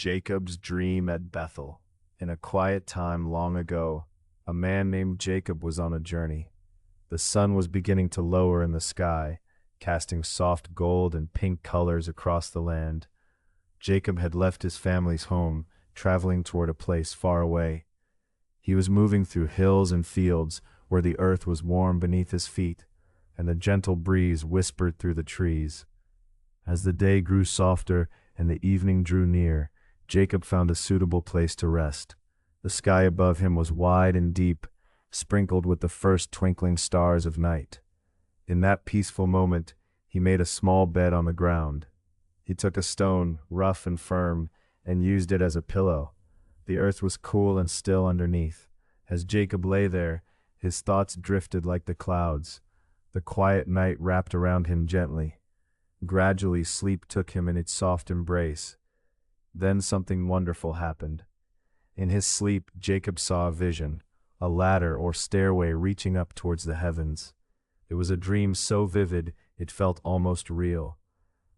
Jacob's dream at Bethel. In a quiet time long ago, a man named Jacob was on a journey. The sun was beginning to lower in the sky, casting soft gold and pink colors across the land. Jacob had left his family's home, traveling toward a place far away. He was moving through hills and fields where the earth was warm beneath his feet, and the gentle breeze whispered through the trees. As the day grew softer and the evening drew near, Jacob found a suitable place to rest. The sky above him was wide and deep, sprinkled with the first twinkling stars of night. In that peaceful moment, he made a small bed on the ground. He took a stone, rough and firm, and used it as a pillow. The earth was cool and still underneath. As Jacob lay there, his thoughts drifted like the clouds. The quiet night wrapped around him gently. Gradually, sleep took him in its soft embrace. Then something wonderful happened. In his sleep, Jacob saw a vision, a ladder or stairway reaching up towards the heavens. It was a dream so vivid, it felt almost real.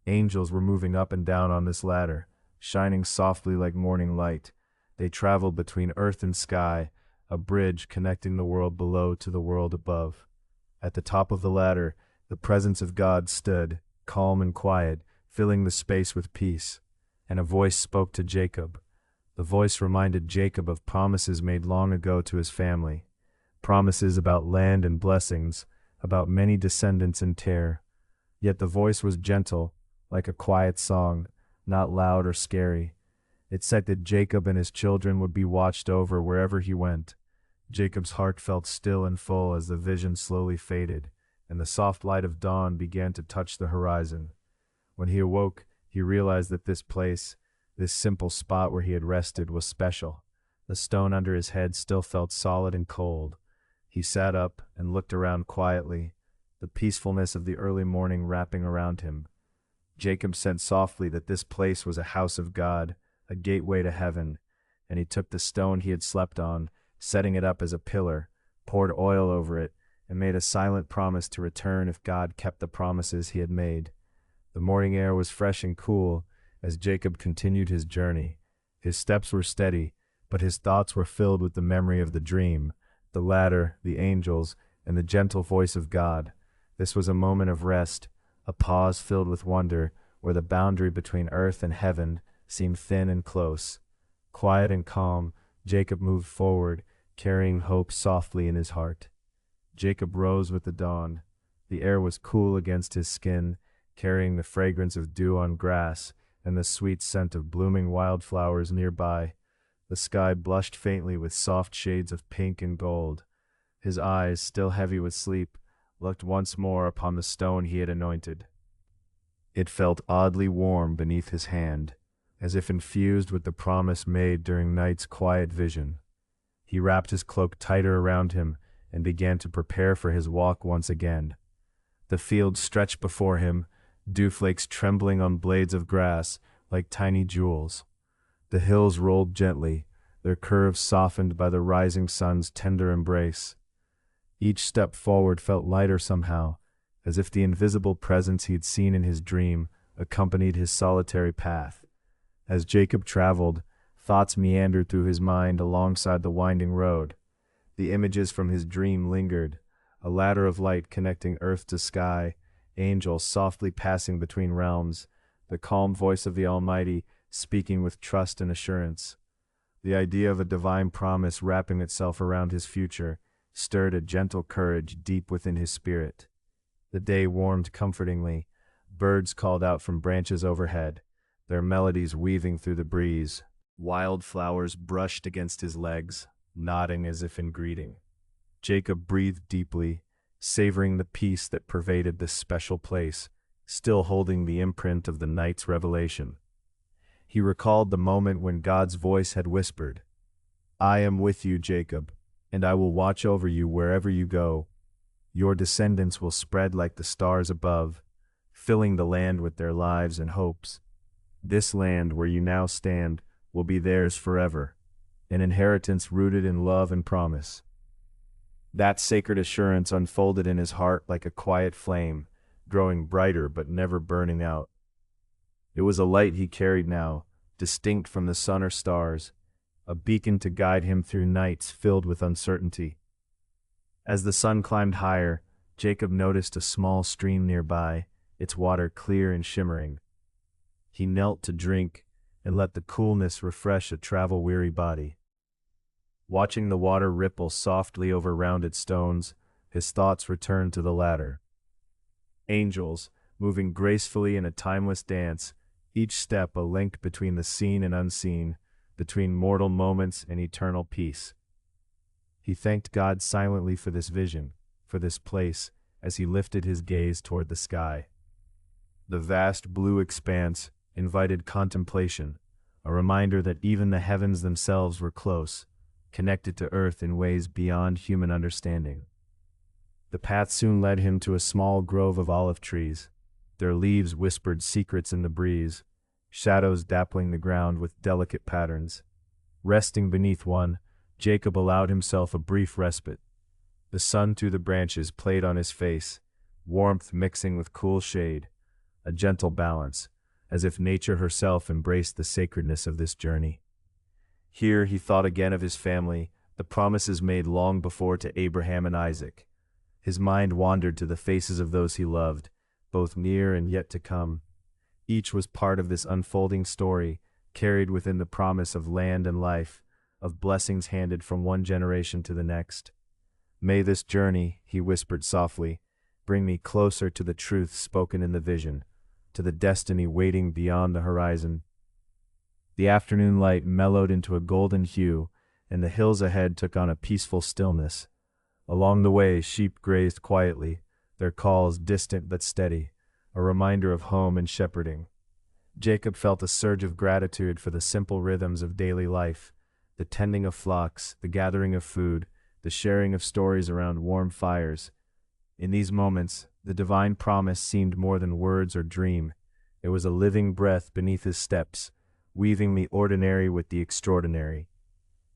Angels were moving up and down on this ladder, shining softly like morning light. They traveled between earth and sky, a bridge connecting the world below to the world above. At the top of the ladder, the presence of God stood, calm and quiet, filling the space with peace. And a voice spoke to Jacob. The voice reminded Jacob of promises made long ago to his family. Promises about land and blessings, about many descendants in terror. Yet the voice was gentle, like a quiet song, not loud or scary. It said that Jacob and his children would be watched over wherever he went. Jacob's heart felt still and full as the vision slowly faded, and the soft light of dawn began to touch the horizon. When he awoke, he realized that this place, this simple spot where he had rested, was special. The stone under his head still felt solid and cold. He sat up and looked around quietly, the peacefulness of the early morning wrapping around him. Jacob said softly that this place was a house of God, a gateway to heaven, and he took the stone he had slept on, setting it up as a pillar, poured oil over it, and made a silent promise to return if God kept the promises he had made. The morning air was fresh and cool as Jacob continued his journey. His steps were steady, but his thoughts were filled with the memory of the dream, the ladder, the angels, and the gentle voice of God. This was a moment of rest, a pause filled with wonder, where the boundary between earth and heaven seemed thin and close. Quiet and calm, Jacob moved forward, carrying hope softly in his heart. Jacob rose with the dawn. The air was cool against his skin, carrying the fragrance of dew on grass and the sweet scent of blooming wildflowers nearby. The sky blushed faintly with soft shades of pink and gold. His eyes, still heavy with sleep, looked once more upon the stone he had anointed. It felt oddly warm beneath his hand, as if infused with the promise made during night's quiet vision. He wrapped his cloak tighter around him and began to prepare for his walk once again. The field stretched before him, dewflakes trembling on blades of grass like tiny jewels. The hills rolled gently, their curves softened by the rising sun's tender embrace. Each step forward felt lighter somehow, as if the invisible presence he'd seen in his dream accompanied his solitary path. As Jacob traveled, thoughts meandered through his mind alongside the winding road. The images from his dream lingered, a ladder of light connecting earth to sky, angels softly passing between realms, the calm voice of the Almighty speaking with trust and assurance. The idea of a divine promise wrapping itself around his future stirred a gentle courage deep within his spirit. The day warmed comfortingly. Birds called out from branches overhead, their melodies weaving through the breeze. Wildflowers brushed against his legs, nodding as if in greeting. Jacob breathed deeply, savoring the peace that pervaded this special place, still holding the imprint of the night's revelation. He recalled the moment when God's voice had whispered, "I am with you, Jacob, and I will watch over you wherever you go. Your descendants will spread like the stars above, filling the land with their lives and hopes. This land where you now stand will be theirs forever, an inheritance rooted in love and promise." That sacred assurance unfolded in his heart like a quiet flame, growing brighter but never burning out. It was a light he carried now, distinct from the sun or stars, a beacon to guide him through nights filled with uncertainty. As the sun climbed higher, Jacob noticed a small stream nearby, its water clear and shimmering. He knelt to drink and let the coolness refresh a travel-weary body. Watching the water ripple softly over rounded stones, his thoughts returned to the latter. Angels, moving gracefully in a timeless dance, each step a link between the seen and unseen, between mortal moments and eternal peace. He thanked God silently for this vision, for this place, as he lifted his gaze toward the sky. The vast blue expanse invited contemplation, a reminder that even the heavens themselves were close, connected to earth in ways beyond human understanding. The path soon led him to a small grove of olive trees. Their leaves whispered secrets in the breeze, shadows dappling the ground with delicate patterns. Resting beneath one, Jacob allowed himself a brief respite. The sun through the branches played on his face, warmth mixing with cool shade, a gentle balance, as if nature herself embraced the sacredness of this journey. Here he thought again of his family, the promises made long before to Abraham and Isaac. His mind wandered to the faces of those he loved, both near and yet to come. Each was part of this unfolding story, carried within the promise of land and life, of blessings handed from one generation to the next. May this journey, he whispered softly, bring me closer to the truth spoken in the vision, to the destiny waiting beyond the horizon. The afternoon light mellowed into a golden hue, and the hills ahead took on a peaceful stillness. Along the way, sheep grazed quietly, their calls distant but steady, a reminder of home and shepherding. Jacob felt a surge of gratitude for the simple rhythms of daily life, the tending of flocks, the gathering of food, the sharing of stories around warm fires. In these moments, the divine promise seemed more than words or dream. It was a living breath beneath his steps, weaving the ordinary with the extraordinary.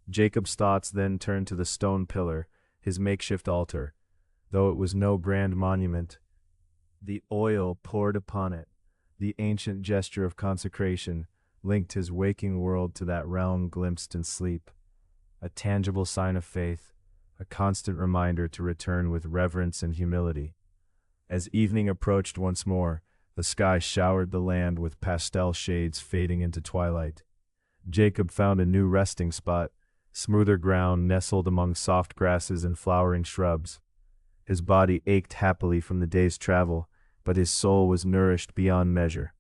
Jacob's thoughts then turned to the stone pillar, his makeshift altar. Though it was no grand monument, the oil poured upon it, the ancient gesture of consecration, linked his waking world to that realm glimpsed in sleep. A tangible sign of faith, a constant reminder to return with reverence and humility. As evening approached once more, the sky showered the land with pastel shades fading into twilight. Jacob found a new resting spot, smoother ground nestled among soft grasses and flowering shrubs. His body ached happily from the day's travel, but his soul was nourished beyond measure.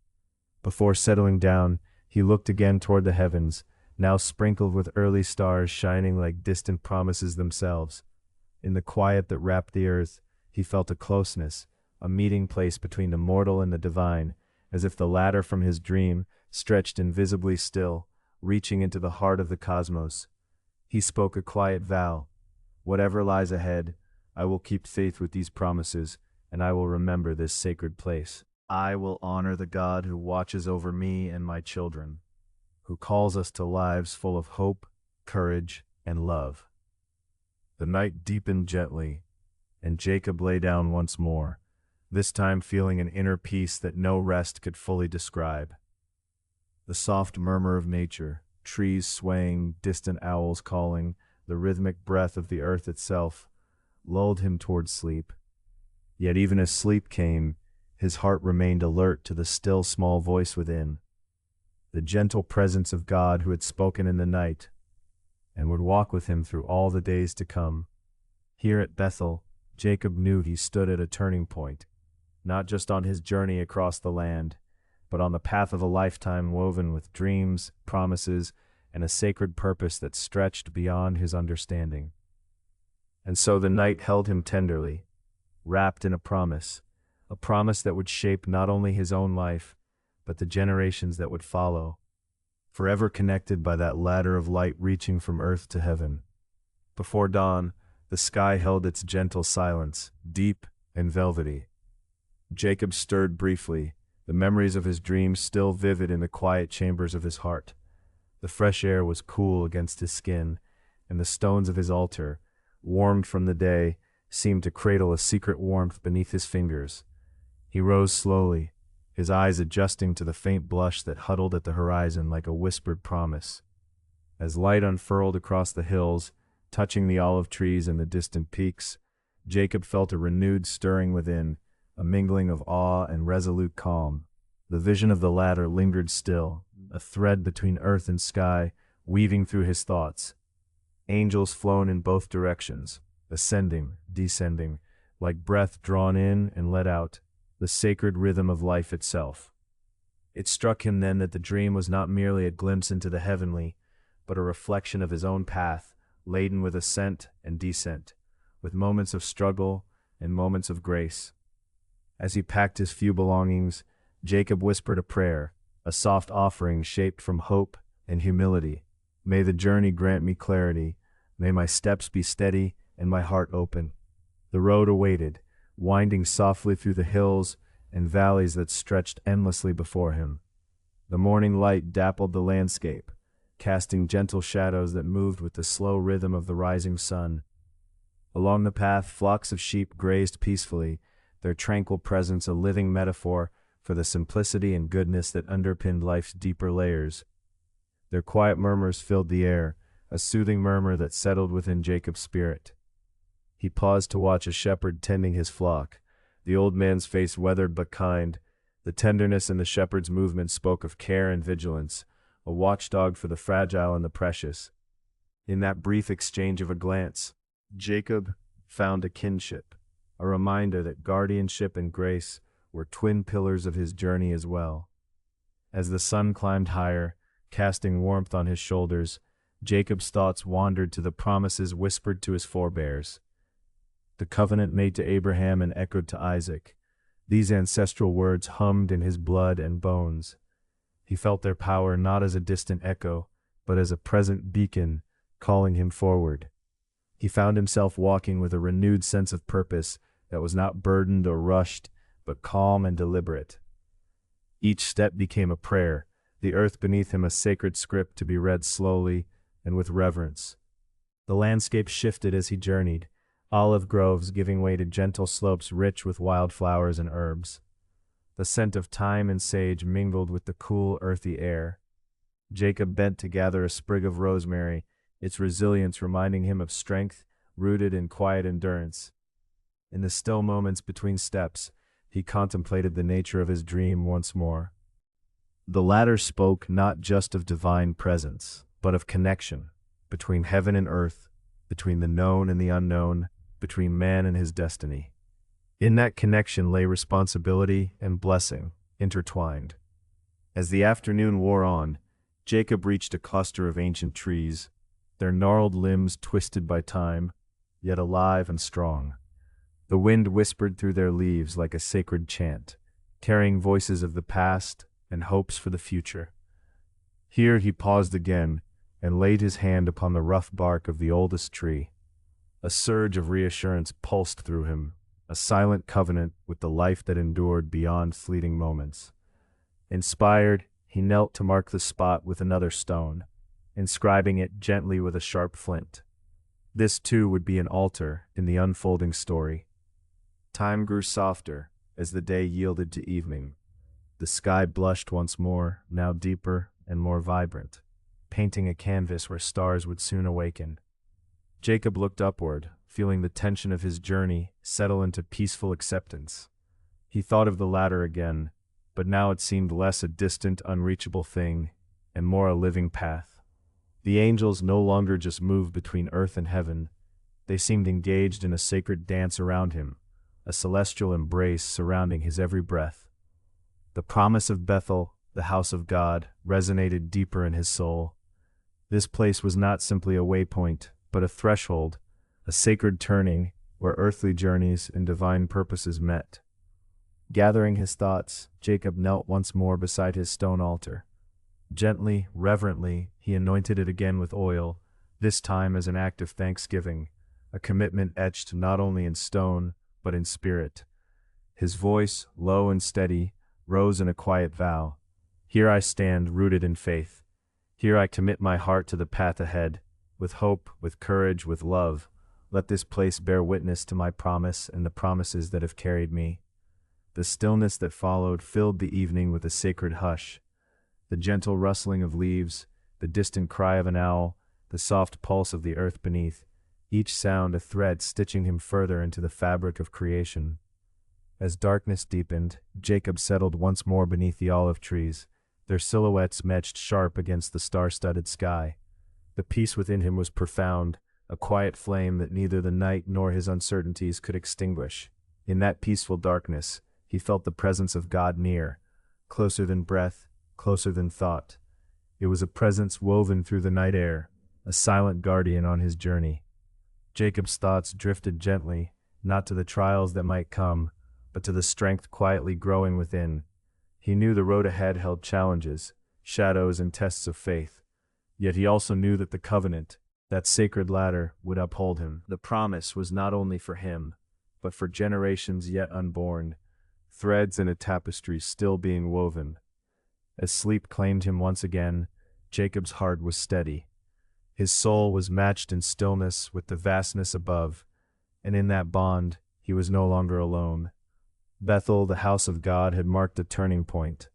Before settling down, he looked again toward the heavens, now sprinkled with early stars shining like distant promises themselves. In the quiet that wrapped the earth, he felt a closeness, a meeting place between the mortal and the divine, as if the ladder from his dream stretched invisibly still, reaching into the heart of the cosmos. He spoke a quiet vow. Whatever lies ahead, I will keep faith with these promises, and I will remember this sacred place. I will honor the God who watches over me and my children, who calls us to lives full of hope, courage, and love. The night deepened gently, and Jacob lay down once more, this time feeling an inner peace that no rest could fully describe. The soft murmur of nature, trees swaying, distant owls calling, the rhythmic breath of the earth itself, lulled him toward sleep. Yet even as sleep came, his heart remained alert to the still small voice within, the gentle presence of God who had spoken in the night and would walk with him through all the days to come. Here at Bethel, Jacob knew he stood at a turning point, not just on his journey across the land, but on the path of a lifetime woven with dreams, promises, and a sacred purpose that stretched beyond his understanding. And so the night held him tenderly, wrapped in a promise that would shape not only his own life, but the generations that would follow, forever connected by that ladder of light reaching from earth to heaven. Before dawn, the sky held its gentle silence, deep and velvety. Jacob stirred briefly, the memories of his dreams still vivid in the quiet chambers of his heart. The fresh air was cool against his skin, and the stones of his altar, warmed from the day, seemed to cradle a secret warmth beneath his fingers. He rose slowly, his eyes adjusting to the faint blush that huddled at the horizon like a whispered promise. As light unfurled across the hills, touching the olive trees and the distant peaks, Jacob felt a renewed stirring within, a mingling of awe and resolute calm. The vision of the ladder lingered still, a thread between earth and sky, weaving through his thoughts. Angels flown in both directions, ascending, descending, like breath drawn in and let out, the sacred rhythm of life itself. It struck him then that the dream was not merely a glimpse into the heavenly, but a reflection of his own path, laden with ascent and descent, with moments of struggle and moments of grace. As he packed his few belongings, Jacob whispered a prayer, a soft offering shaped from hope and humility. May the journey grant me clarity, may my steps be steady and my heart open. The road awaited, winding softly through the hills and valleys that stretched endlessly before him. The morning light dappled the landscape, casting gentle shadows that moved with the slow rhythm of the rising sun. Along the path, flocks of sheep grazed peacefully, their tranquil presence a living metaphor for the simplicity and goodness that underpinned life's deeper layers. Their quiet murmurs filled the air, a soothing murmur that settled within Jacob's spirit. He paused to watch a shepherd tending his flock, the old man's face weathered but kind. The tenderness in the shepherd's movement spoke of care and vigilance, a watchdog for the fragile and the precious. In that brief exchange of a glance, Jacob found a kinship, a reminder that guardianship and grace were twin pillars of his journey as well. As the sun climbed higher, casting warmth on his shoulders, Jacob's thoughts wandered to the promises whispered to his forebears. The covenant made to Abraham and echoed to Isaac. These ancestral words hummed in his blood and bones. He felt their power not as a distant echo, but as a present beacon calling him forward. He found himself walking with a renewed sense of purpose that was not burdened or rushed, but calm and deliberate. Each step became a prayer, the earth beneath him a sacred script to be read slowly and with reverence. The landscape shifted as he journeyed, olive groves giving way to gentle slopes rich with wildflowers and herbs. The scent of thyme and sage mingled with the cool, earthy air. Jacob bent to gather a sprig of rosemary, its resilience reminding him of strength rooted in quiet endurance. In the still moments between steps, he contemplated the nature of his dream once more. The latter spoke not just of divine presence, but of connection between heaven and earth, between the known and the unknown, between man and his destiny. In that connection lay responsibility and blessing, intertwined. As the afternoon wore on, Jacob reached a cluster of ancient trees, their gnarled limbs twisted by time, yet alive and strong. The wind whispered through their leaves like a sacred chant, carrying voices of the past and hopes for the future. Here he paused again and laid his hand upon the rough bark of the oldest tree. A surge of reassurance pulsed through him, a silent covenant with the life that endured beyond fleeting moments. Inspired, he knelt to mark the spot with another stone, inscribing it gently with a sharp flint. This too would be an altar in the unfolding story. Time grew softer as the day yielded to evening. The sky blushed once more, now deeper and more vibrant, painting a canvas where stars would soon awaken. Jacob looked upward, feeling the tension of his journey settle into peaceful acceptance. He thought of the ladder again, but now it seemed less a distant, unreachable thing, and more a living path. The angels no longer just moved between earth and heaven. They seemed engaged in a sacred dance around him, a celestial embrace surrounding his every breath. The promise of Bethel, the house of God, resonated deeper in his soul. This place was not simply a waypoint, but a threshold, a sacred turning where earthly journeys and divine purposes met. Gathering his thoughts, Jacob knelt once more beside his stone altar. Gently, reverently, he anointed it again with oil, this time as an act of thanksgiving, a commitment etched not only in stone, but in spirit. His voice, low and steady, rose in a quiet vow. Here I stand, rooted in faith. Here I commit my heart to the path ahead, with hope, with courage, with love. Let this place bear witness to my promise and the promises that have carried me. The stillness that followed filled the evening with a sacred hush. The gentle rustling of leaves, the distant cry of an owl, the soft pulse of the earth beneath, each sound a thread stitching him further into the fabric of creation. As darkness deepened, Jacob settled once more beneath the olive trees, their silhouettes matched sharp against the star-studded sky. The peace within him was profound, a quiet flame that neither the night nor his uncertainties could extinguish. In that peaceful darkness, he felt the presence of God near, closer than breath, closer than thought. It was a presence woven through the night air, a silent guardian on his journey. Jacob's thoughts drifted gently, not to the trials that might come, but to the strength quietly growing within. He knew the road ahead held challenges, shadows, and tests of faith. Yet he also knew that the covenant, that sacred ladder, would uphold him. The promise was not only for him, but for generations yet unborn, threads in a tapestry still being woven. As sleep claimed him once again, Jacob's heart was steady. His soul was matched in stillness with the vastness above, and in that bond he was no longer alone. Bethel, the house of God, had marked a turning point,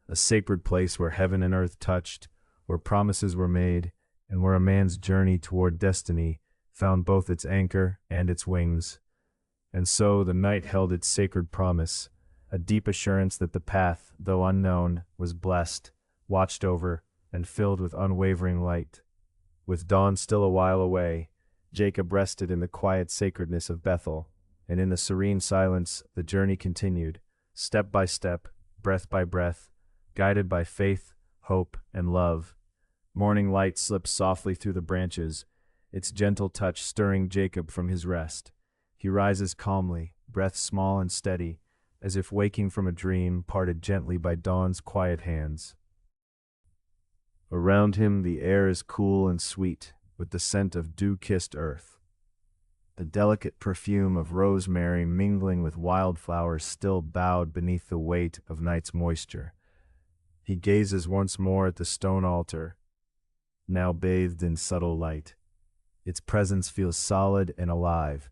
a sacred place where heaven and earth touched, where promises were made, and where a man's journey toward destiny found both its anchor and its wings. And so the night held its sacred promise, a deep assurance that the path, though unknown, was blessed, watched over, and filled with unwavering light. With dawn still a while away, Jacob rested in the quiet sacredness of Bethel, and in the serene silence the journey continued, step by step, breath by breath, guided by faith, hope, and love. Morning light slips softly through the branches, its gentle touch stirring Jacob from his rest. He rises calmly, breath small and steady, as if waking from a dream parted gently by dawn's quiet hands. Around him the air is cool and sweet, with the scent of dew-kissed earth. The delicate perfume of rosemary mingling with wildflowers still bowed beneath the weight of night's moisture. He gazes once more at the stone altar, now bathed in subtle light. Its presence feels solid and alive,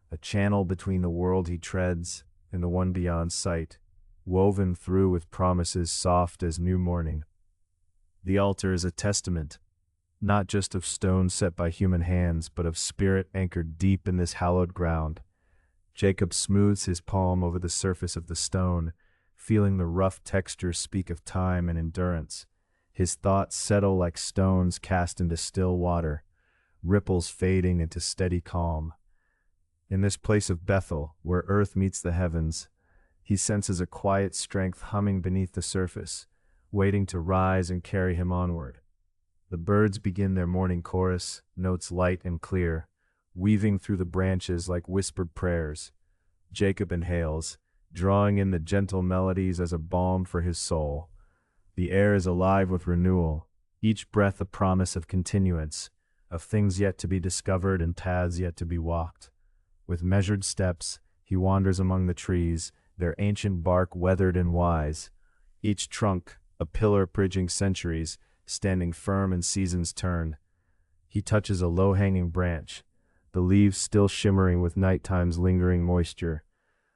a channel between the world he treads and the one beyond sight, woven through with promises soft as new morning. The altar is a testament, not just of stone set by human hands, but of spirit anchored deep in this hallowed ground. Jacob smooths his palm over the surface of the stone, feeling the rough texture speak of time and endurance. His thoughts settle like stones cast into still water, ripples fading into steady calm. In this place of Bethel, where earth meets the heavens, he senses a quiet strength humming beneath the surface, waiting to rise and carry him onward. The birds begin their morning chorus, notes light and clear, weaving through the branches like whispered prayers. Jacob inhales, drawing in the gentle melodies as a balm for his soul. The air is alive with renewal, each breath a promise of continuance, of things yet to be discovered and paths yet to be walked. With measured steps, he wanders among the trees, their ancient bark weathered and wise, each trunk a pillar bridging centuries, standing firm in season's turn. He touches a low-hanging branch, the leaves still shimmering with nighttime's lingering moisture.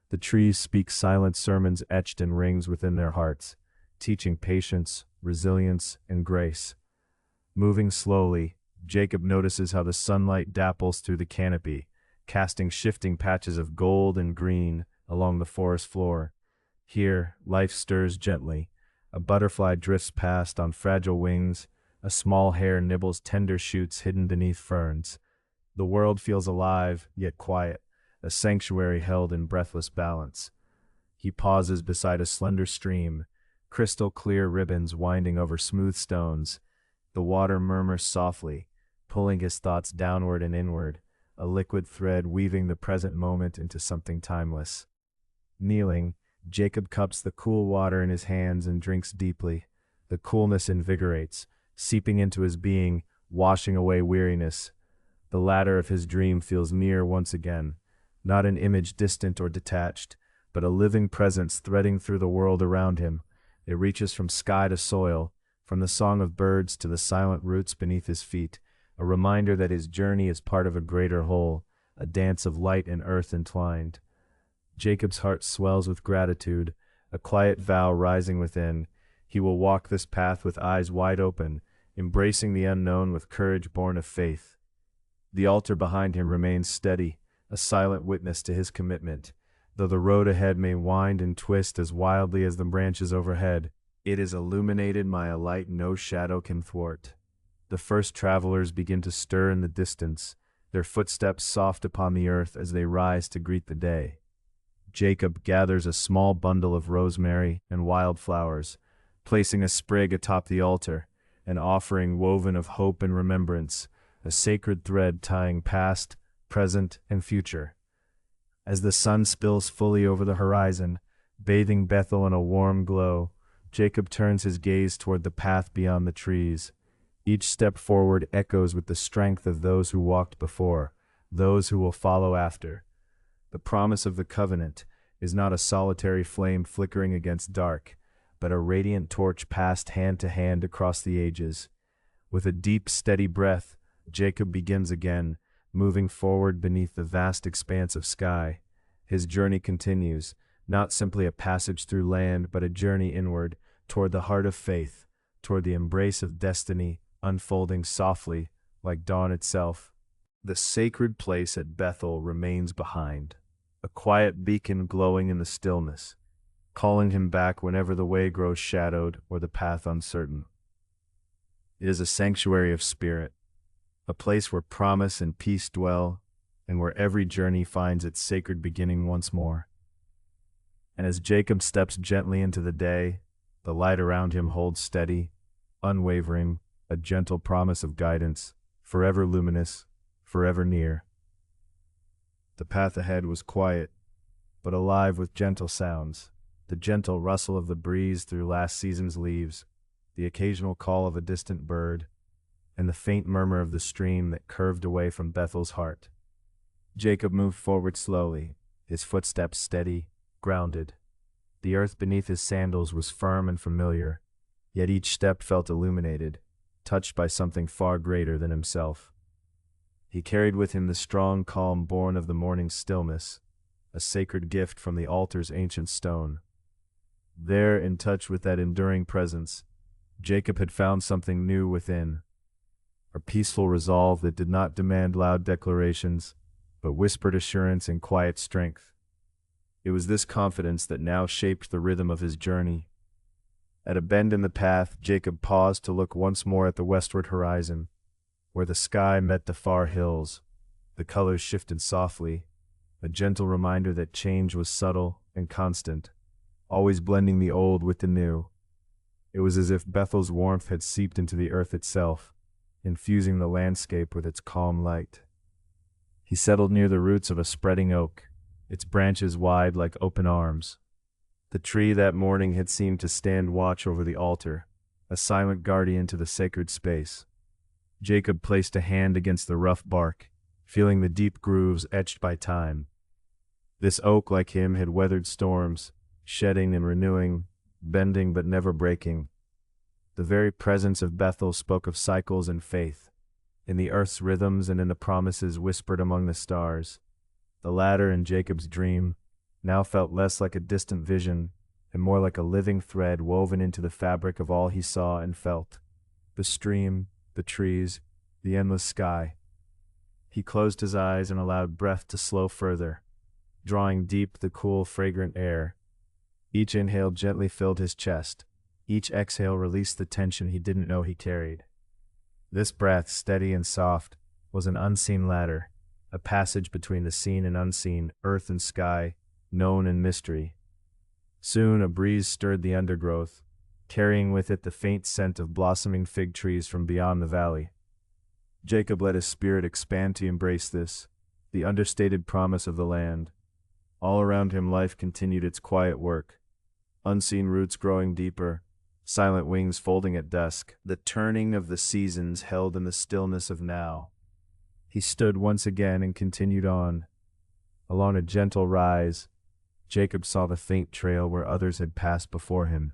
The trees speak silent sermons etched in rings within their hearts, teaching patience, resilience, and grace. Moving slowly, Jacob notices how the sunlight dapples through the canopy, casting shifting patches of gold and green along the forest floor. Here, life stirs gently. A butterfly drifts past on fragile wings, a small hare nibbles tender shoots hidden beneath ferns. The world feels alive, yet quiet, a sanctuary held in breathless balance. He pauses beside a slender stream, crystal clear ribbons winding over smooth stones. The water murmurs softly, pulling his thoughts downward and inward, a liquid thread weaving the present moment into something timeless. Kneeling, Jacob cups the cool water in his hands and drinks deeply. The coolness invigorates, seeping into his being, washing away weariness. The ladder of his dream feels near once again, not an image distant or detached, but a living presence threading through the world around him. It reaches from sky to soil, from the song of birds to the silent roots beneath his feet, a reminder that his journey is part of a greater whole, a dance of light and earth entwined. Jacob's heart swells with gratitude, a quiet vow rising within. He will walk this path with eyes wide open, embracing the unknown with courage born of faith. The altar behind him remains steady, a silent witness to his commitment. Though the road ahead may wind and twist as wildly as the branches overhead, it is illuminated by a light no shadow can thwart. The first travelers begin to stir in the distance, their footsteps soft upon the earth as they rise to greet the day. Jacob gathers a small bundle of rosemary and wildflowers, placing a sprig atop the altar, an offering woven of hope and remembrance, a sacred thread tying past, present, and future. As the sun spills fully over the horizon, bathing Bethel in a warm glow, Jacob turns his gaze toward the path beyond the trees. Each step forward echoes with the strength of those who walked before, those who will follow after. The promise of the covenant is not a solitary flame flickering against dark, but a radiant torch passed hand to hand across the ages. With a deep, steady breath, Jacob begins again, moving forward beneath the vast expanse of sky. His journey continues, not simply a passage through land, but a journey inward, toward the heart of faith, toward the embrace of destiny, unfolding softly, like dawn itself. The sacred place at Bethel remains behind, a quiet beacon glowing in the stillness, calling him back whenever the way grows shadowed or the path uncertain. It is a sanctuary of spirit, a place where promise and peace dwell, and where every journey finds its sacred beginning once more. And as Jacob steps gently into the day, the light around him holds steady, unwavering, a gentle promise of guidance, forever luminous, forever near. The path ahead was quiet, but alive with gentle sounds, the gentle rustle of the breeze through last season's leaves, the occasional call of a distant bird, and the faint murmur of the stream that curved away from Bethel's heart. Jacob moved forward slowly, his footsteps steady, grounded. The earth beneath his sandals was firm and familiar, yet each step felt illuminated, touched by something far greater than himself. He carried with him the strong calm born of the morning's stillness, a sacred gift from the altar's ancient stone. There, in touch with that enduring presence, Jacob had found something new within, a peaceful resolve that did not demand loud declarations, but whispered assurance and quiet strength. It was this confidence that now shaped the rhythm of his journey. At a bend in the path, Jacob paused to look once more at the westward horizon, where the sky met the far hills. The colors shifted softly, a gentle reminder that change was subtle and constant, always blending the old with the new. It was as if Bethel's warmth had seeped into the earth itself, infusing the landscape with its calm light. He settled near the roots of a spreading oak, its branches wide like open arms. The tree that morning had seemed to stand watch over the altar, a silent guardian to the sacred space. Jacob placed a hand against the rough bark, feeling the deep grooves etched by time. This oak, like him, had weathered storms, shedding and renewing, bending but never breaking. The very presence of Bethel spoke of cycles and faith, in the earth's rhythms and in the promises whispered among the stars. The latter, in Jacob's dream, now felt less like a distant vision and more like a living thread woven into the fabric of all he saw and felt. The stream, the trees, the endless sky. He closed his eyes and allowed breath to slow further, drawing deep the cool, fragrant air. Each inhale gently filled his chest. Each exhale released the tension he didn't know he carried. This breath, steady and soft, was an unseen ladder, a passage between the seen and unseen, earth and sky, known and mystery. Soon a breeze stirred the undergrowth, carrying with it the faint scent of blossoming fig trees from beyond the valley. Jacob let his spirit expand to embrace this, the understated promise of the land. All around him life continued its quiet work, unseen roots growing deeper, silent wings folding at dusk, the turning of the seasons held in the stillness of now. He stood once again and continued on. Along a gentle rise, Jacob saw the faint trail where others had passed before him,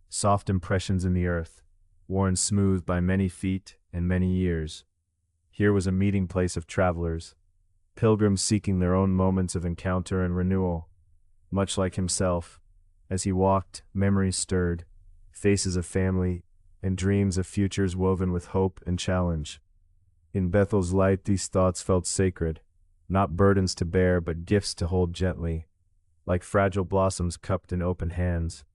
soft impressions in the earth, worn smooth by many feet and many years. Here was a meeting place of travelers, pilgrims seeking their own moments of encounter and renewal. much like himself. As he walked, memories stirred, faces of family, and dreams of futures woven with hope and challenge. In Bethel's light, these thoughts felt sacred, not burdens to bear, but gifts to hold gently, like fragile blossoms cupped in open hands.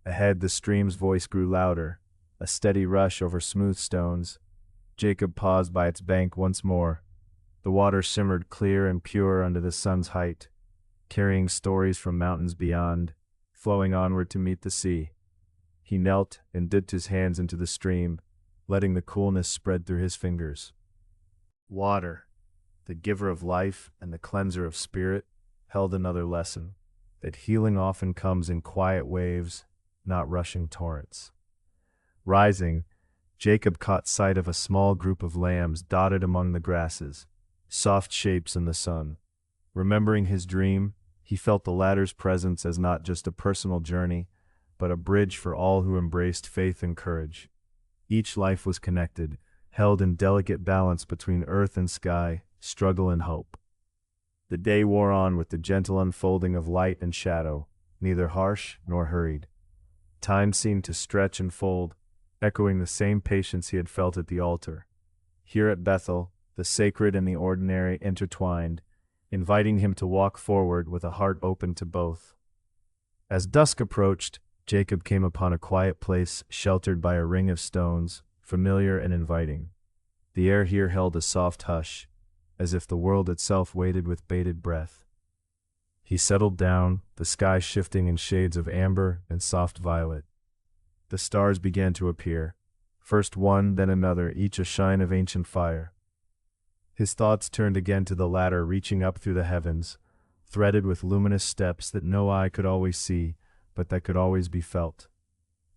Ahead, the stream's voice grew louder, a steady rush over smooth stones. Jacob paused by its bank once more. The water shimmered clear and pure under the sun's height, carrying stories from mountains beyond, flowing onward to meet the sea. He knelt and dipped his hands into the stream, letting the coolness spread through his fingers. Water, the giver of life and the cleanser of spirit, held another lesson, that healing often comes in quiet waves, not rushing torrents. Rising, Jacob caught sight of a small group of lambs dotted among the grasses, soft shapes in the sun. Remembering his dream, he felt the latter's presence as not just a personal journey, but a bridge for all who embraced faith and courage. Each life was connected, held in delicate balance between earth and sky, struggle and hope. The day wore on with the gentle unfolding of light and shadow, neither harsh nor hurried. Time seemed to stretch and fold, echoing the same patience he had felt at the altar. Here at Bethel, the sacred and the ordinary intertwined, inviting him to walk forward with a heart open to both. As dusk approached, Jacob came upon a quiet place sheltered by a ring of stones, familiar and inviting. The air here held a soft hush, as if the world itself waited with bated breath. He settled down, the sky shifting in shades of amber and soft violet. The stars began to appear, first one, then another, each a shine of ancient fire. His thoughts turned again to the ladder reaching up through the heavens, threaded with luminous steps that no eye could always see, but that could always be felt.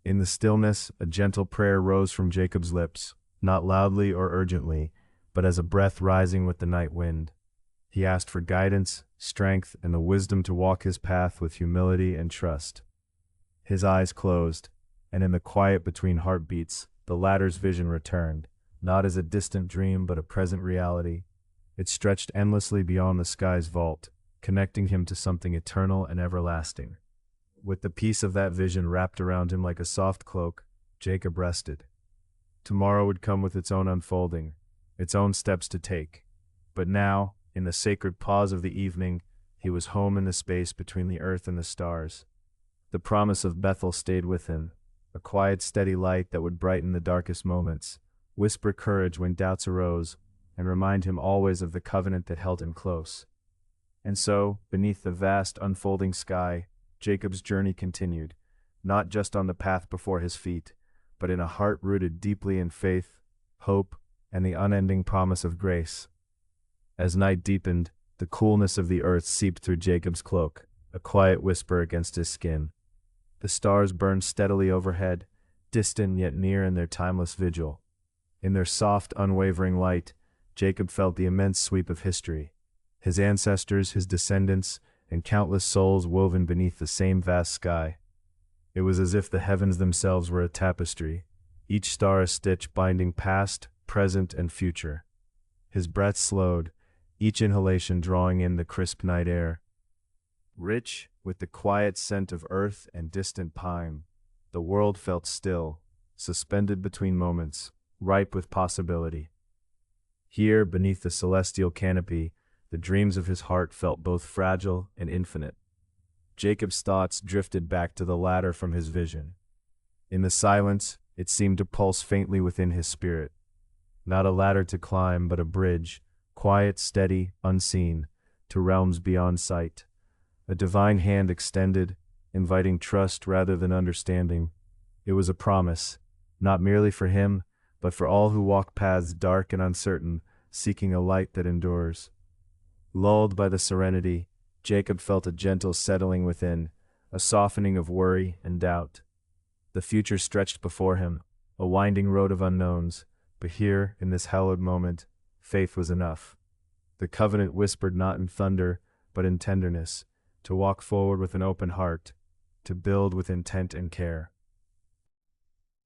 In the stillness, a gentle prayer rose from Jacob's lips, not loudly or urgently, but as a breath rising with the night wind. He asked for guidance, strength, and the wisdom to walk his path with humility and trust. His eyes closed, and in the quiet between heartbeats, the ladder's vision returned, not as a distant dream but a present reality. It stretched endlessly beyond the sky's vault, connecting him to something eternal and everlasting. With the peace of that vision wrapped around him like a soft cloak, Jacob rested. Tomorrow would come with its own unfolding, its own steps to take. But now, in the sacred pause of the evening, he was home in the space between the earth and the stars. The promise of Bethel stayed with him, a quiet, steady light that would brighten the darkest moments, whisper courage when doubts arose, and remind him always of the covenant that held him close. And so, beneath the vast, unfolding sky, Jacob's journey continued, not just on the path before his feet, but in a heart rooted deeply in faith, hope, and the unending promise of grace. As night deepened, the coolness of the earth seeped through Jacob's cloak, a quiet whisper against his skin. The stars burned steadily overhead, distant yet near in their timeless vigil. In their soft, unwavering light, Jacob felt the immense sweep of history, his ancestors, his descendants, and countless souls woven beneath the same vast sky. It was as if the heavens themselves were a tapestry, each star a stitch binding past, present, and future. His breath slowed, each inhalation drawing in the crisp night air. Rich with the quiet scent of earth and distant pine, the world felt still, suspended between moments, ripe with possibility. Here, beneath the celestial canopy, the dreams of his heart felt both fragile and infinite. Jacob's thoughts drifted back to the ladder from his vision. In the silence, it seemed to pulse faintly within his spirit. Not a ladder to climb, but a bridge, quiet, steady, unseen, to realms beyond sight. A divine hand extended, inviting trust rather than understanding. It was a promise, not merely for him, but for all who walk paths dark and uncertain, seeking a light that endures. Lulled by the serenity, Jacob felt a gentle settling within, a softening of worry and doubt. The future stretched before him, a winding road of unknowns, but here, in this hallowed moment, faith was enough. The covenant whispered not in thunder, but in tenderness, to walk forward with an open heart, to build with intent and care.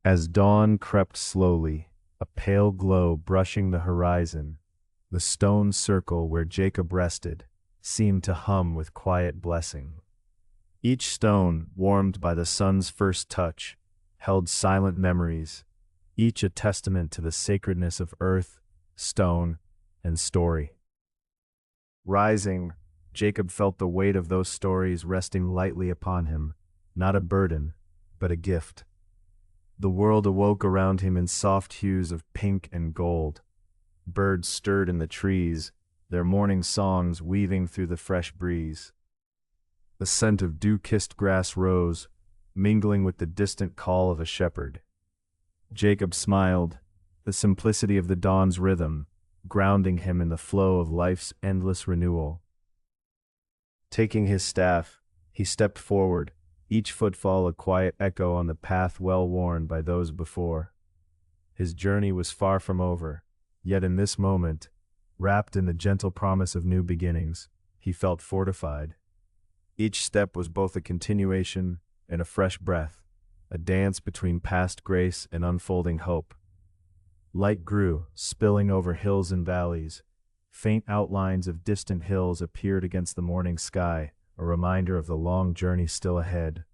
As dawn crept slowly, a pale glow brushing the horizon, the stone circle where Jacob rested seemed to hum with quiet blessing. Each stone, warmed by the sun's first touch, held silent memories, each a testament to the sacredness of earth, stone, and story. Rising, Jacob felt the weight of those stories resting lightly upon him, not a burden, but a gift. The world awoke around him in soft hues of pink and gold. Birds stirred in the trees, their morning songs weaving through the fresh breeze. The scent of dew-kissed grass rose, mingling with the distant call of a shepherd. Jacob smiled, the simplicity of the dawn's rhythm, grounding him in the flow of life's endless renewal. Taking his staff, he stepped forward, each footfall a quiet echo on the path well worn by those before. His journey was far from over, yet in this moment, wrapped in the gentle promise of new beginnings, he felt fortified. Each step was both a continuation and a fresh breath, a dance between past grace and unfolding hope. Light grew, spilling over hills and valleys. Faint outlines of distant hills appeared against the morning sky, a reminder of the long journey still ahead,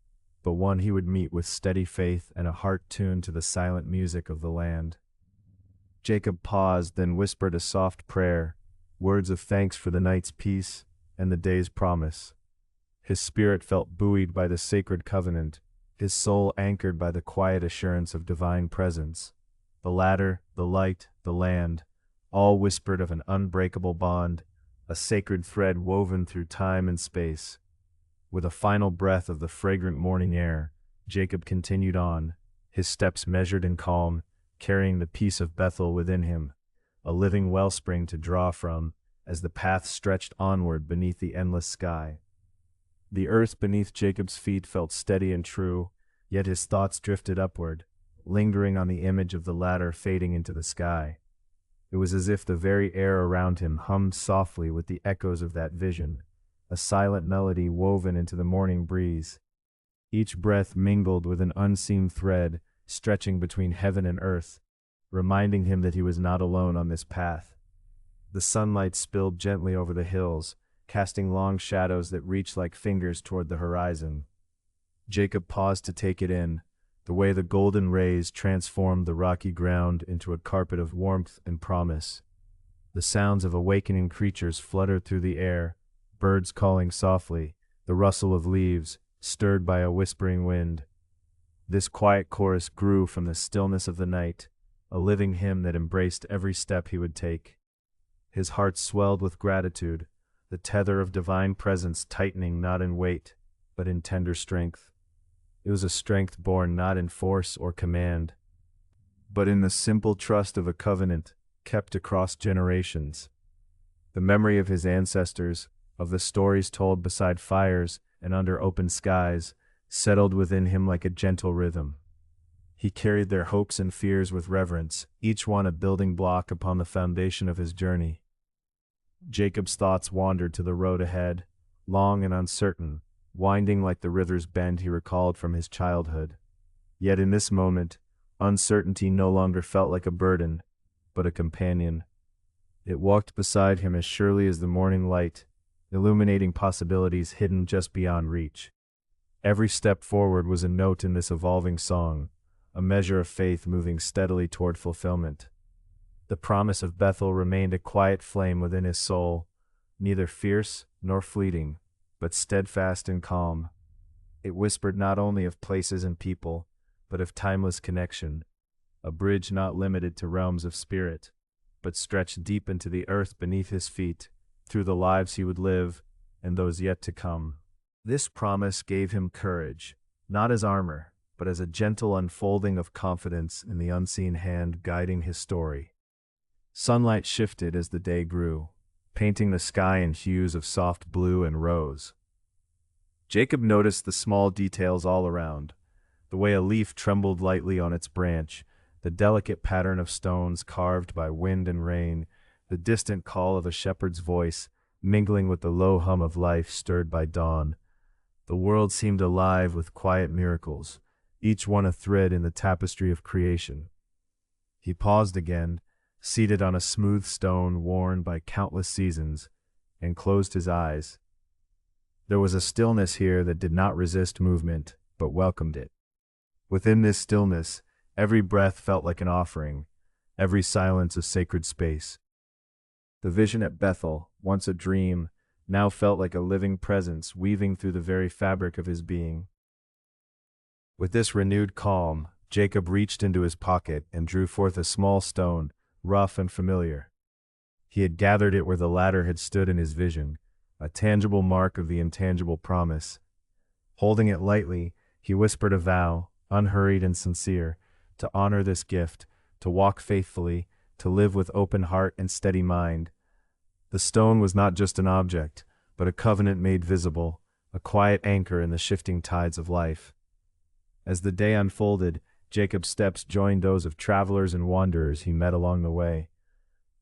but one he would meet with steady faith and a heart tuned to the silent music of the land. Jacob paused, then whispered a soft prayer, words of thanks for the night's peace and the day's promise. His spirit felt buoyed by the sacred covenant, his soul anchored by the quiet assurance of divine presence. The ladder, the light, the land, all whispered of an unbreakable bond, a sacred thread woven through time and space. With a final breath of the fragrant morning air, Jacob continued on, his steps measured and calm, carrying the peace of Bethel within him, a living wellspring to draw from as the path stretched onward beneath the endless sky. The earth beneath Jacob's feet felt steady and true, yet his thoughts drifted upward, lingering on the image of the ladder fading into the sky. It was as if the very air around him hummed softly with the echoes of that vision, a silent melody woven into the morning breeze. Each breath mingled with an unseen thread stretching between heaven and earth, reminding him that he was not alone on this path. The sunlight spilled gently over the hills, casting long shadows that reached like fingers toward the horizon. Jacob paused to take it in, the way the golden rays transformed the rocky ground into a carpet of warmth and promise. The sounds of awakening creatures fluttered through the air, birds calling softly, the rustle of leaves, stirred by a whispering wind. This quiet chorus grew from the stillness of the night, a living hymn that embraced every step he would take. His heart swelled with gratitude, the tether of divine presence tightening not in weight, but in tender strength. It was a strength born not in force or command, but in the simple trust of a covenant kept across generations. The memory of his ancestors, of the stories told beside fires and under open skies, settled within him like a gentle rhythm. He carried their hopes and fears with reverence, each one a building block upon the foundation of his journey. Jacob's thoughts wandered to the road ahead, long and uncertain, winding like the river's bend he recalled from his childhood. Yet in this moment, uncertainty no longer felt like a burden, but a companion. It walked beside him as surely as the morning light, illuminating possibilities hidden just beyond reach. Every step forward was a note in this evolving song, a measure of faith moving steadily toward fulfillment. The promise of Bethel remained a quiet flame within his soul, neither fierce nor fleeting, but steadfast and calm. It whispered not only of places and people, but of timeless connection, a bridge not limited to realms of spirit, but stretched deep into the earth beneath his feet, through the lives he would live and those yet to come. This promise gave him courage, not as armor, but as a gentle unfolding of confidence in the unseen hand guiding his story. Sunlight shifted as the day grew, painting the sky in hues of soft blue and rose. Jacob noticed the small details all around, the way a leaf trembled lightly on its branch, the delicate pattern of stones carved by wind and rain, the distant call of a shepherd's voice, mingling with the low hum of life stirred by dawn. The world seemed alive with quiet miracles, each one a thread in the tapestry of creation. He paused again, seated on a smooth stone worn by countless seasons, and closed his eyes. There was a stillness here that did not resist movement, but welcomed it. Within this stillness, every breath felt like an offering, every silence a sacred space. The vision at Bethel, once a dream, now felt like a living presence weaving through the very fabric of his being. With this renewed calm, Jacob reached into his pocket and drew forth a small stone, rough and familiar. He had gathered it where the ladder had stood in his vision, a tangible mark of the intangible promise. Holding it lightly, he whispered a vow, unhurried and sincere, to honor this gift, to walk faithfully, to live with open heart and steady mind. The stone was not just an object, but a covenant made visible, a quiet anchor in the shifting tides of life. As the day unfolded, Jacob's steps joined those of travelers and wanderers he met along the way.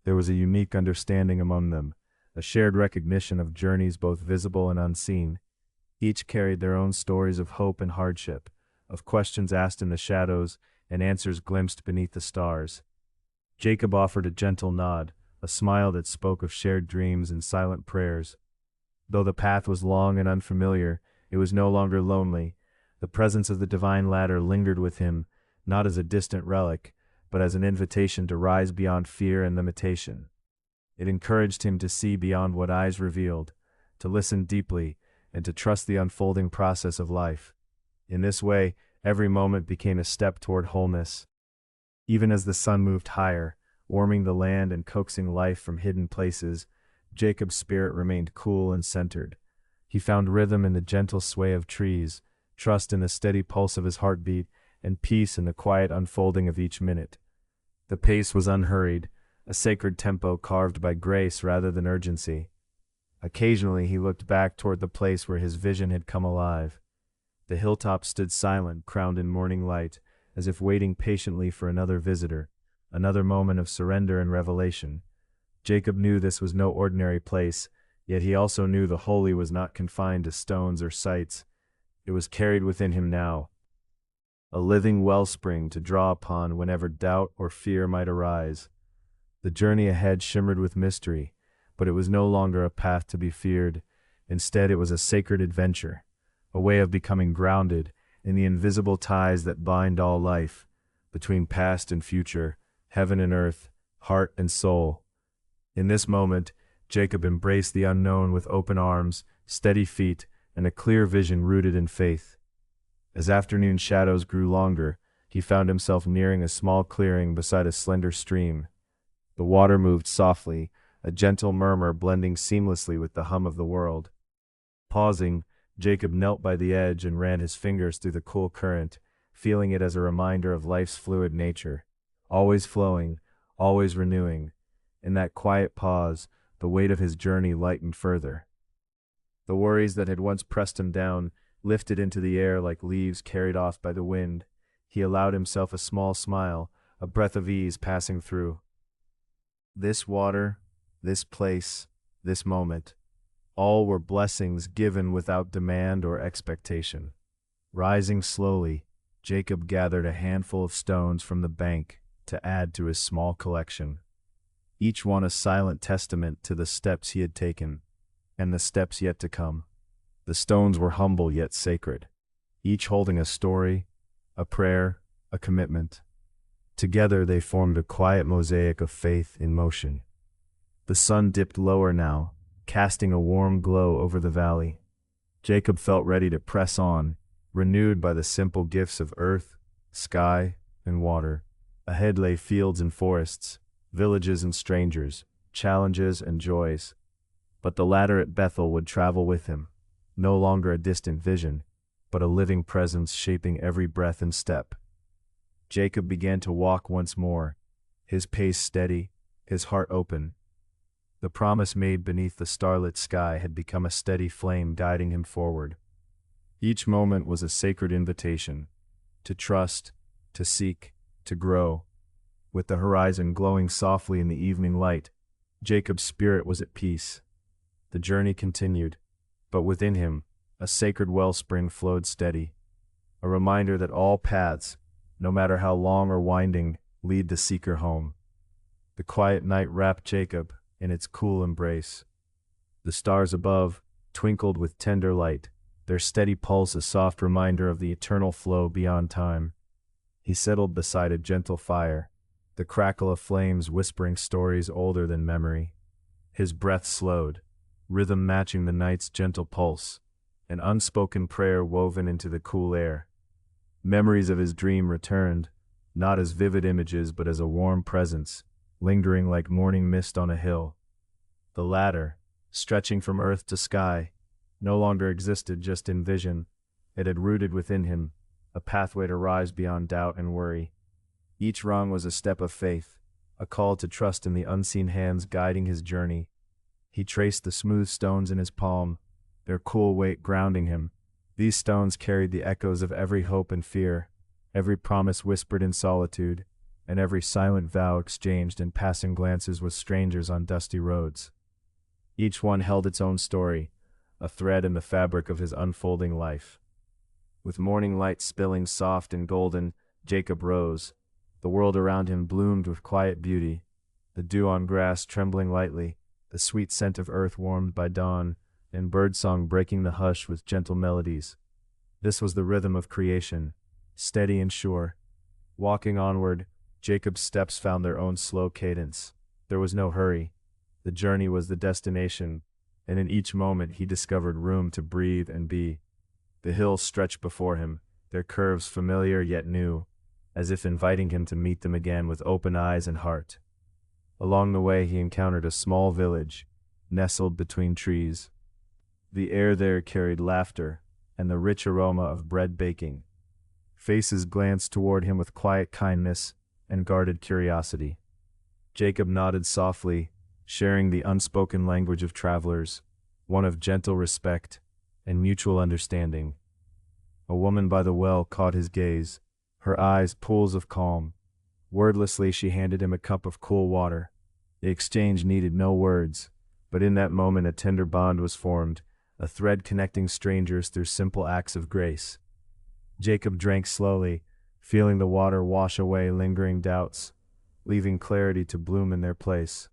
There was a unique understanding among them, a shared recognition of journeys both visible and unseen. Each carried their own stories of hope and hardship, of questions asked in the shadows and answers glimpsed beneath the stars. Jacob offered a gentle nod, a smile that spoke of shared dreams and silent prayers. Though the path was long and unfamiliar, it was no longer lonely. The presence of the divine ladder lingered with him, not as a distant relic, but as an invitation to rise beyond fear and limitation. It encouraged him to see beyond what eyes revealed, to listen deeply, and to trust the unfolding process of life. In this way, every moment became a step toward wholeness. Even as the sun moved higher, warming the land and coaxing life from hidden places, Jacob's spirit remained cool and centered. He found rhythm in the gentle sway of trees, trust in the steady pulse of his heartbeat, and peace in the quiet unfolding of each minute. The pace was unhurried, a sacred tempo carved by grace rather than urgency. Occasionally he looked back toward the place where his vision had come alive. The hilltop stood silent, crowned in morning light, as if waiting patiently for another visitor, another moment of surrender and revelation. Jacob knew this was no ordinary place, yet he also knew the holy was not confined to stones or sites. It was carried within him now, a living wellspring to draw upon whenever doubt or fear might arise. The journey ahead shimmered with mystery, but it was no longer a path to be feared. Instead, it was a sacred adventure, a way of becoming grounded in the invisible ties that bind all life, between past and future, heaven and earth, heart and soul. In this moment, Jacob embraced the unknown with open arms, steady feet, and a clear vision rooted in faith. As afternoon shadows grew longer, he found himself nearing a small clearing beside a slender stream. The water moved softly, a gentle murmur blending seamlessly with the hum of the world. Pausing, Jacob knelt by the edge and ran his fingers through the cool current, feeling it as a reminder of life's fluid nature, always flowing, always renewing. In that quiet pause, the weight of his journey lightened further. The worries that had once pressed him down lifted into the air like leaves carried off by the wind. He allowed himself a small smile, a breath of ease passing through. This water, this place, this moment, all were blessings given without demand or expectation. Rising slowly, Jacob gathered a handful of stones from the bank to add to his small collection, each one a silent testament to the steps he had taken, and the steps yet to come. The stones were humble yet sacred, each holding a story, a prayer, a commitment. Together they formed a quiet mosaic of faith in motion. The sun dipped lower now, casting a warm glow over the valley. Jacob felt ready to press on, renewed by the simple gifts of earth, sky, and water. Ahead lay fields and forests, villages and strangers, challenges and joys. But the ladder at Bethel would travel with him, no longer a distant vision, but a living presence shaping every breath and step. Jacob began to walk once more, his pace steady, his heart open. The promise made beneath the starlit sky had become a steady flame guiding him forward. Each moment was a sacred invitation, to trust, to seek, to grow. With the horizon glowing softly in the evening light, Jacob's spirit was at peace. The journey continued, but within him, a sacred wellspring flowed steady, a reminder that all paths, no matter how long or winding, lead the seeker home. The quiet night wrapped Jacob in its cool embrace. The stars above, twinkled with tender light, their steady pulse a soft reminder of the eternal flow beyond time. He settled beside a gentle fire, the crackle of flames whispering stories older than memory. His breath slowed, rhythm matching the night's gentle pulse, an unspoken prayer woven into the cool air. Memories of his dream returned, not as vivid images but as a warm presence, lingering like morning mist on a hill. The ladder, stretching from earth to sky, no longer existed just in vision. It had rooted within him, a pathway to rise beyond doubt and worry. Each rung was a step of faith, a call to trust in the unseen hands guiding his journey. He traced the smooth stones in his palm, their cool weight grounding him. These stones carried the echoes of every hope and fear, every promise whispered in solitude, and every silent vow exchanged in passing glances with strangers on dusty roads. Each one held its own story, a thread in the fabric of his unfolding life. With morning light spilling soft and golden, Jacob rose. The world around him bloomed with quiet beauty, the dew on grass trembling lightly, the sweet scent of earth warmed by dawn, and birdsong breaking the hush with gentle melodies. This was the rhythm of creation, steady and sure. Walking onward, Jacob's steps found their own slow cadence. There was no hurry. The journey was the destination, and in each moment he discovered room to breathe and be. The hills stretched before him, their curves familiar yet new, as if inviting him to meet them again with open eyes and heart. Along the way he encountered a small village, nestled between trees. The air there carried laughter and the rich aroma of bread baking. Faces glanced toward him with quiet kindness and guarded curiosity. Jacob nodded softly, sharing the unspoken language of travelers, one of gentle respect and mutual understanding. A woman by the well caught his gaze, her eyes pools of calm. Wordlessly she handed him a cup of cool water. The exchange needed no words, but in that moment a tender bond was formed, a thread connecting strangers through simple acts of grace. Jacob drank slowly, feeling the water wash away lingering doubts, leaving clarity to bloom in their place.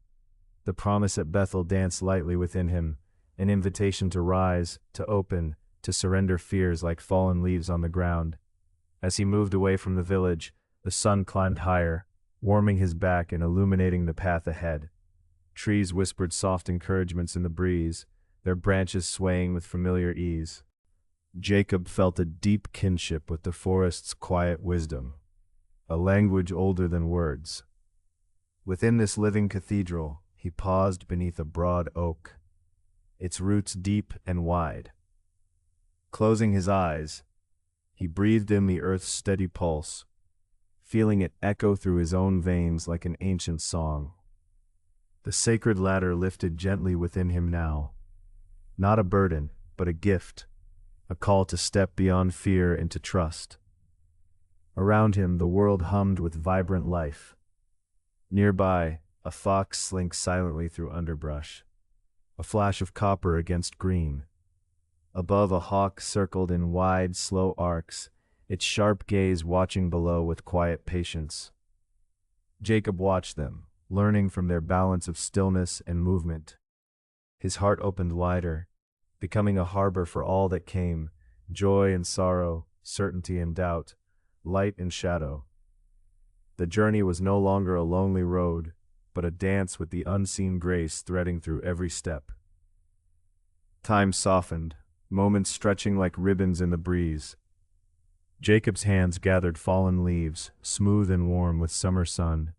The promise at Bethel danced lightly within him, an invitation to rise, to open, to surrender fears like fallen leaves on the ground. As he moved away from the village, the sun climbed higher, warming his back and illuminating the path ahead. Trees whispered soft encouragements in the breeze, their branches swaying with familiar ease. Jacob felt a deep kinship with the forest's quiet wisdom, a language older than words. Within this living cathedral, he paused beneath a broad oak, its roots deep and wide. Closing his eyes, he breathed in the earth's steady pulse, feeling it echo through his own veins like an ancient song. The sacred ladder lifted gently within him now, not a burden, but a gift, a call to step beyond fear into trust. Around him, the world hummed with vibrant life. Nearby, a fox slinks silently through underbrush, a flash of copper against green. Above, a hawk circled in wide, slow arcs, its sharp gaze watching below with quiet patience. Jacob watched them, learning from their balance of stillness and movement. His heart opened wider, becoming a harbor for all that came, joy and sorrow, certainty and doubt, light and shadow. The journey was no longer a lonely road, but a dance with the unseen grace threading through every step. Time softened, moments stretching like ribbons in the breeze. Jacob's hands gathered fallen leaves, smooth and warm with summer sun.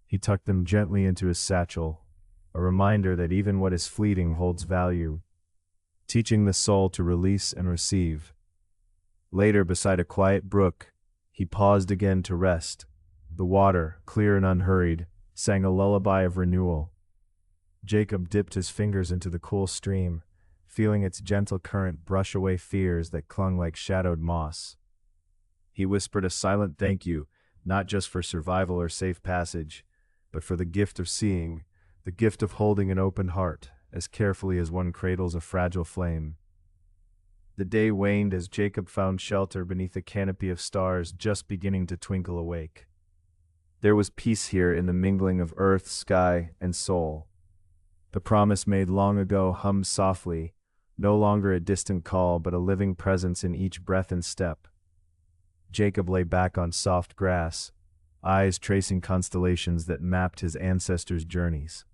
He tucked them gently into his satchel, a reminder that even what is fleeting holds value, teaching the soul to release and receive. Later, beside a quiet brook, he paused again to rest. The water, clear and unhurried, sang a lullaby of renewal. Jacob dipped his fingers into the cool stream, feeling its gentle current brush away fears that clung like shadowed moss. He whispered a silent thank you, not just for survival or safe passage, but for the gift of seeing, the gift of holding an open heart, as carefully as one cradles a fragile flame. The day waned as Jacob found shelter beneath a canopy of stars just beginning to twinkle awake. There was peace here in the mingling of earth, sky, and soul. The promise made long ago hummed softly, no longer a distant call but a living presence in each breath and step. Jacob lay back on soft grass, eyes tracing constellations that mapped his ancestors' journeys.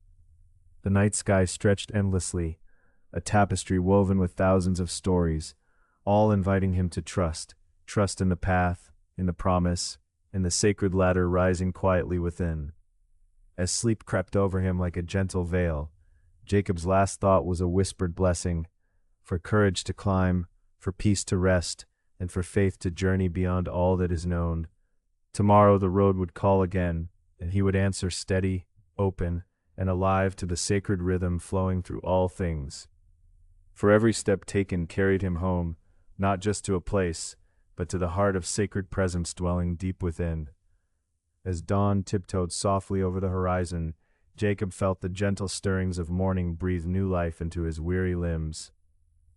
The night sky stretched endlessly, a tapestry woven with thousands of stories, all inviting him to trust in the path, in the promise, in the sacred ladder rising quietly within. As sleep crept over him like a gentle veil, Jacob's last thought was a whispered blessing, for courage to climb, for peace to rest, and for faith to journey beyond all that is known. Tomorrow the road would call again, and he would answer steady, open, and alive to the sacred rhythm flowing through all things. For every step taken carried him home, not just to a place, but to the heart of sacred presence dwelling deep within. As dawn tiptoed softly over the horizon, Jacob felt the gentle stirrings of morning breathe new life into his weary limbs.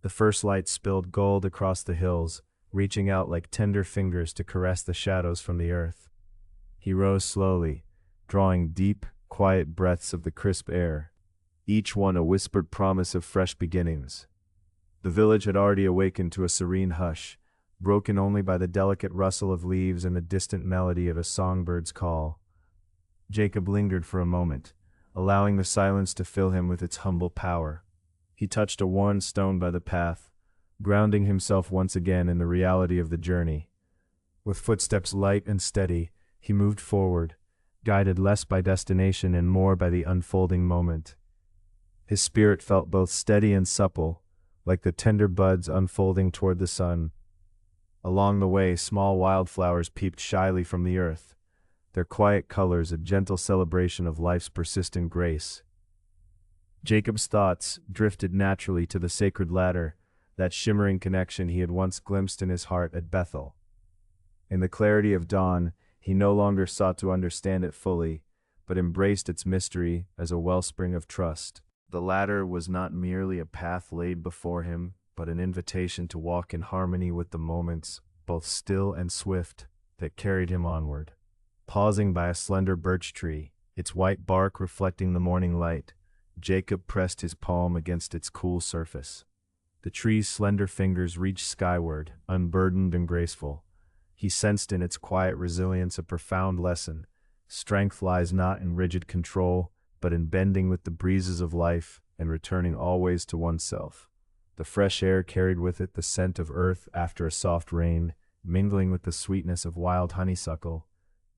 The first light spilled gold across the hills, reaching out like tender fingers to caress the shadows from the earth. He rose slowly, drawing deep, quiet breaths of the crisp air, each one a whispered promise of fresh beginnings. The village had already awakened to a serene hush, broken only by the delicate rustle of leaves and the distant melody of a songbird's call. Jacob lingered for a moment, allowing the silence to fill him with its humble power. He touched a worn stone by the path, grounding himself once again in the reality of the journey. With footsteps light and steady, he moved forward, guided less by destination and more by the unfolding moment. His spirit felt both steady and supple, like the tender buds unfolding toward the sun. Along the way, small wildflowers peeped shyly from the earth, their quiet colors a gentle celebration of life's persistent grace. Jacob's thoughts drifted naturally to the sacred ladder, that shimmering connection he had once glimpsed in his heart at Bethel. In the clarity of dawn, he no longer sought to understand it fully, but embraced its mystery as a wellspring of trust. The ladder was not merely a path laid before him, but an invitation to walk in harmony with the moments, both still and swift, that carried him onward. Pausing by a slender birch tree, its white bark reflecting the morning light, Jacob pressed his palm against its cool surface. The tree's slender fingers reached skyward, unburdened and graceful. He sensed in its quiet resilience a profound lesson. Strength lies not in rigid control, but in bending with the breezes of life and returning always to oneself. The fresh air carried with it the scent of earth after a soft rain, mingling with the sweetness of wild honeysuckle.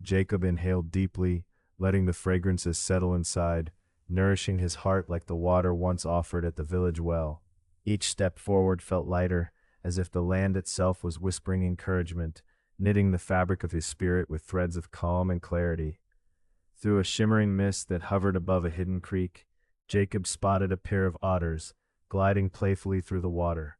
Jacob inhaled deeply, letting the fragrances settle inside, nourishing his heart like the water once offered at the village well. Each step forward felt lighter, as if the land itself was whispering encouragement, knitting the fabric of his spirit with threads of calm and clarity. Through a shimmering mist that hovered above a hidden creek, Jacob spotted a pair of otters, gliding playfully through the water.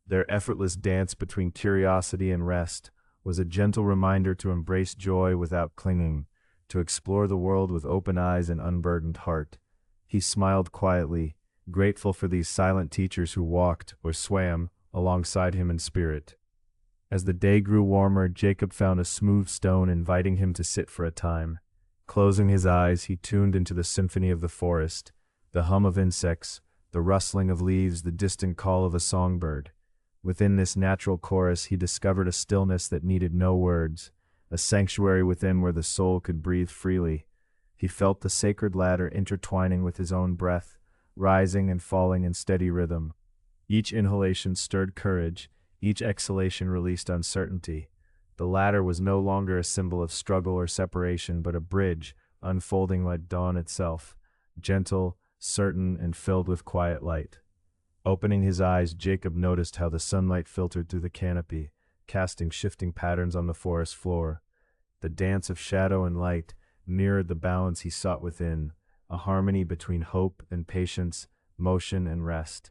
Their effortless dance between curiosity and rest was a gentle reminder to embrace joy without clinging, to explore the world with open eyes and unburdened heart. He smiled quietly, grateful for these silent teachers who walked, or swam, alongside him in spirit. As the day grew warmer, Jacob found a smooth stone inviting him to sit for a time. Closing his eyes, he tuned into the symphony of the forest, the hum of insects, the rustling of leaves, the distant call of a songbird. Within this natural chorus, he discovered a stillness that needed no words, a sanctuary within where the soul could breathe freely. He felt the sacred ladder intertwining with his own breath, rising and falling in steady rhythm. Each inhalation stirred courage, each exhalation released uncertainty. The ladder was no longer a symbol of struggle or separation, but a bridge, unfolding like dawn itself, gentle, certain, and filled with quiet light. Opening his eyes, Jacob noticed how the sunlight filtered through the canopy, casting shifting patterns on the forest floor. The dance of shadow and light mirrored the balance he sought within, a harmony between hope and patience, motion and rest.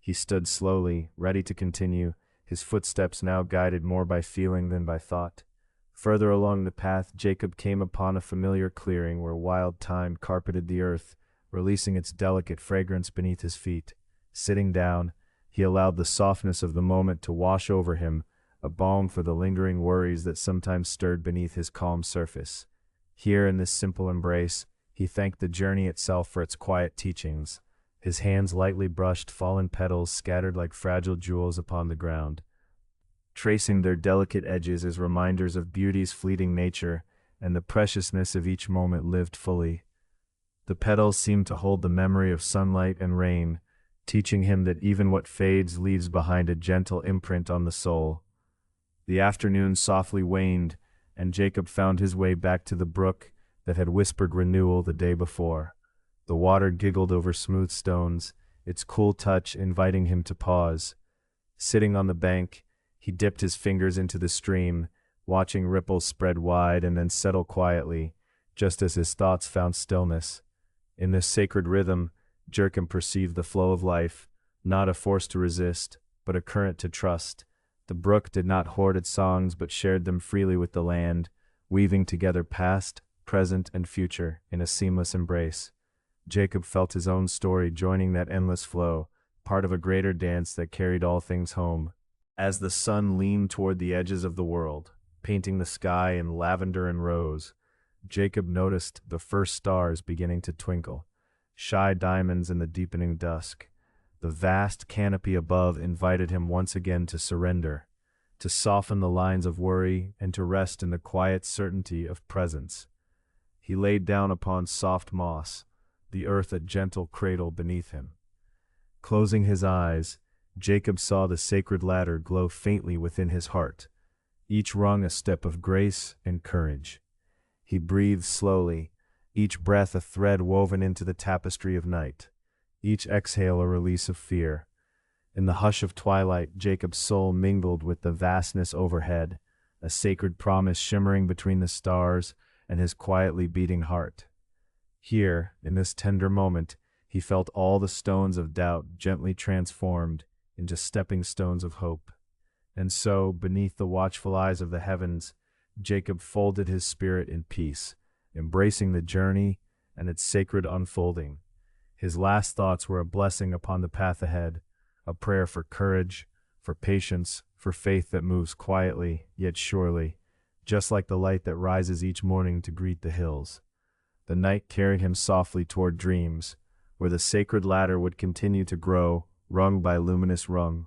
He stood slowly, ready to continue, his footsteps now guided more by feeling than by thought. Further along the path, Jacob came upon a familiar clearing where wild thyme carpeted the earth, releasing its delicate fragrance beneath his feet. Sitting down, he allowed the softness of the moment to wash over him, a balm for the lingering worries that sometimes stirred beneath his calm surface. Here in this simple embrace, he thanked the journey itself for its quiet teachings. His hands lightly brushed fallen petals scattered like fragile jewels upon the ground, tracing their delicate edges as reminders of beauty's fleeting nature and the preciousness of each moment lived fully. The petals seemed to hold the memory of sunlight and rain, teaching him that even what fades leaves behind a gentle imprint on the soul. The afternoon softly waned, and Jacob found his way back to the brook that had whispered renewal the day before. The water giggled over smooth stones, its cool touch inviting him to pause. Sitting on the bank, he dipped his fingers into the stream, watching ripples spread wide and then settle quietly, just as his thoughts found stillness. In this sacred rhythm, Jacob perceived the flow of life, not a force to resist, but a current to trust. The brook did not hoard its songs but shared them freely with the land, weaving together past, present, and future in a seamless embrace. Jacob felt his own story joining that endless flow, part of a greater dance that carried all things home. As the sun leaned toward the edges of the world, painting the sky in lavender and rose, Jacob noticed the first stars beginning to twinkle, shy diamonds in the deepening dusk. The vast canopy above invited him once again to surrender, to soften the lines of worry and to rest in the quiet certainty of presence. He laid down upon soft moss, the earth a gentle cradle beneath him. Closing his eyes, Jacob saw the sacred ladder glow faintly within his heart, each rung a step of grace and courage. He breathed slowly, each breath a thread woven into the tapestry of night, each exhale a release of fear. In the hush of twilight, Jacob's soul mingled with the vastness overhead, a sacred promise shimmering between the stars and his quietly beating heart. Here, in this tender moment, he felt all the stones of doubt gently transformed into stepping stones of hope. And so, beneath the watchful eyes of the heavens, Jacob folded his spirit in peace, embracing the journey and its sacred unfolding. His last thoughts were a blessing upon the path ahead, a prayer for courage, for patience, for faith that moves quietly yet surely, just like the light that rises each morning to greet the hills. The night carried him softly toward dreams, where the sacred ladder would continue to grow, rung by luminous rung.